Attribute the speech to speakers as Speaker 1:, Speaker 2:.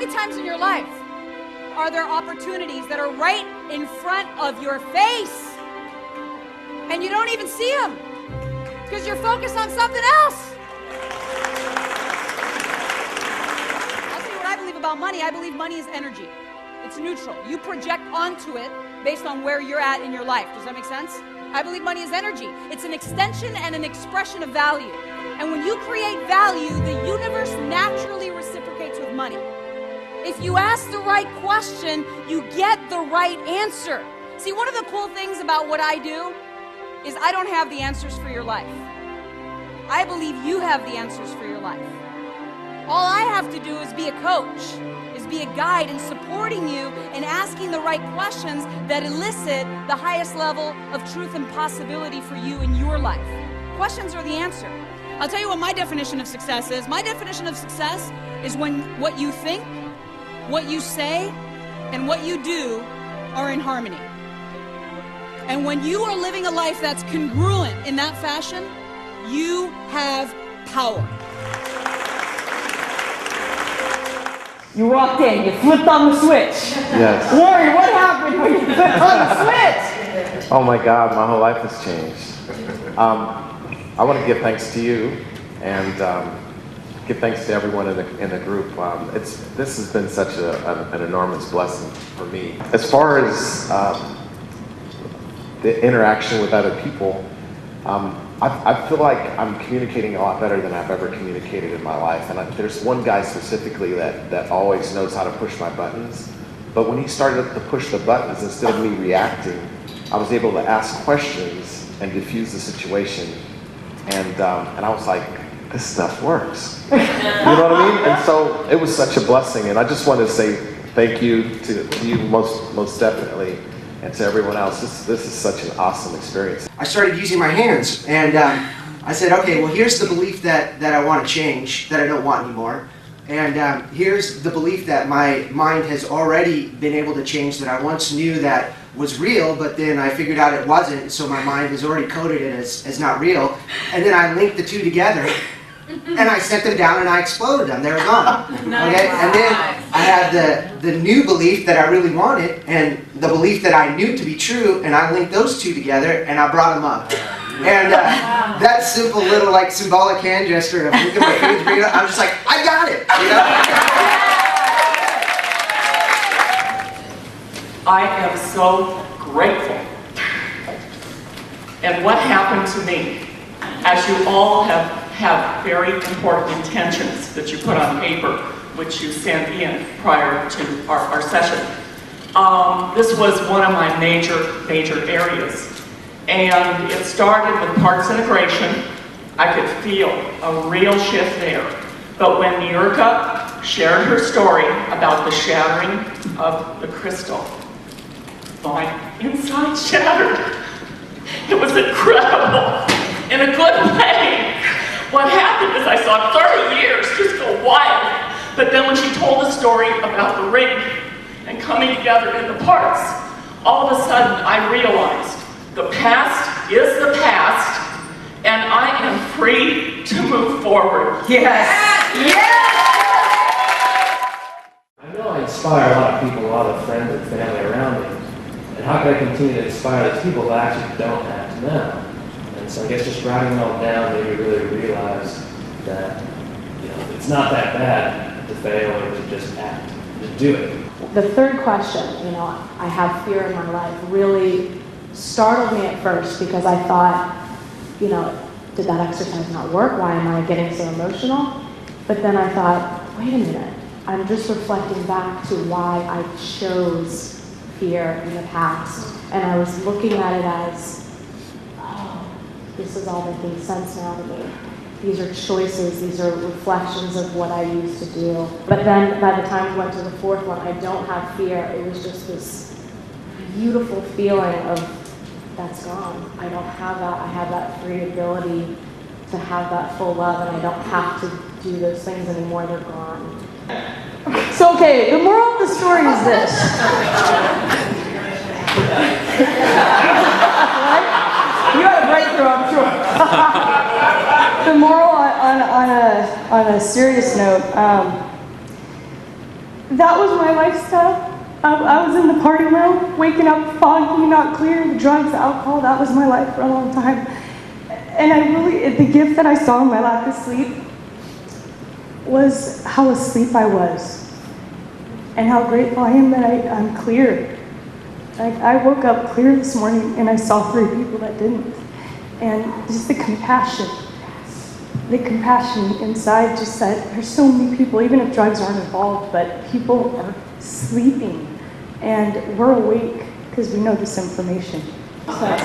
Speaker 1: many times in your life are there opportunities that are right in front of your face and you don't even see them because you're focused on something else? I'll tell you what I believe about money. I believe money is energy. It's neutral. You project onto it based on where you're at in your life. Does that make sense? I believe money is energy. It's an extension and an expression of value. And when you create value, the universe naturally reciprocates with money. If you ask the right question, you get the right answer. See, one of the cool things about what I do is I don't have the answers for your life. I believe you have the answers for your life. All I have to do is be a coach, is be a guide in supporting you and asking the right questions that elicit the highest level of truth and possibility for you in your life. Questions are the answer. I'll tell you what my definition of success is. My definition of success is when what you think, what you say, and what you do are in harmony. And when you are living a life that's congruent in that fashion, you have power.
Speaker 2: You walked in, you flipped on the switch.
Speaker 3: Yes.
Speaker 2: Warren, what happened when you flipped on the switch?
Speaker 3: Oh my God, my whole life has changed. I want to give thanks to you and give thanks to everyone in the group. This has been such an enormous blessing for me. As far as the interaction with other people, I feel like I'm communicating a lot better than I've ever communicated in my life. And there's one guy specifically that always knows how to push my buttons. But when he started to push the buttons, instead of me reacting, I was able to ask questions and diffuse the situation. And I was like, this stuff works. You know what I mean? And so it was such a blessing. And I just wanted to say thank you to you most definitely. And to everyone else, this is such an awesome experience.
Speaker 4: I started using my hands, and I said, okay, well, here's the belief that I want to change, that I don't want anymore. And here's the belief that my mind has already been able to change, that I once knew that was real, but then I figured out it wasn't, so my mind has already coded it as not real. And then I linked the two together, and I set them down and I exploded them. They were gone. Okay? And then I had the new belief that I really wanted, and the belief that I knew to be true, and I linked those two together, and I brought them up. And that simple little symbolic hand gesture of looking at my fingers, I'm just like, I got it. You know?
Speaker 5: I am so grateful. And what happened to me, as you all have very important intentions that you put on paper, which you sent in prior to our session. This was one of my major areas. And it started with parts integration. I could feel a real shift there. But when Niurka shared her story about the shattering of the crystal, my inside shattered. It was incredible, in a good way. What happened is I saw 30 years just go wild. But then when she told the story about the ring and coming together in the parts, all of a sudden I realized the past is the past, and I am free to move forward.
Speaker 2: Yes! Yes!
Speaker 6: I know I inspire a lot of people, a lot of friends and family around me. And how can I continue to inspire those people that I actually don't have now? And so I guess just writing it all down made me really realize that, it's not that bad to fail or to just act, to do it.
Speaker 7: The third question, I have fear in my life, really startled me at first because I thought, did that exercise not work? Why am I getting so emotional? But then I thought, wait a minute, I'm just reflecting back to why I chose fear in the past. And I was looking at it as, this is all making sense now to me. These are choices, these are reflections of what I used to do. But then by the time we went to the fourth one, I don't have fear. It was just this beautiful feeling of, that's gone. I don't have that. I have that free ability to have that full love, and I don't have to do those things anymore. They're gone. So, okay, the moral of the story is this. You had a breakthrough, I'm sure. The moral on a serious note,
Speaker 8: that was my lifestyle. I was in the party room, waking up foggy, not clear, the drugs, the alcohol, that was my life for a long time. And the gift that I saw in my lack of sleep was how asleep I was and how grateful I am that I'm clear. I woke up clear this morning and I saw 3 people that didn't. And just the compassion inside, just that there's so many people, even if drugs aren't involved, but people are sleeping and we're awake because we know this information. So that's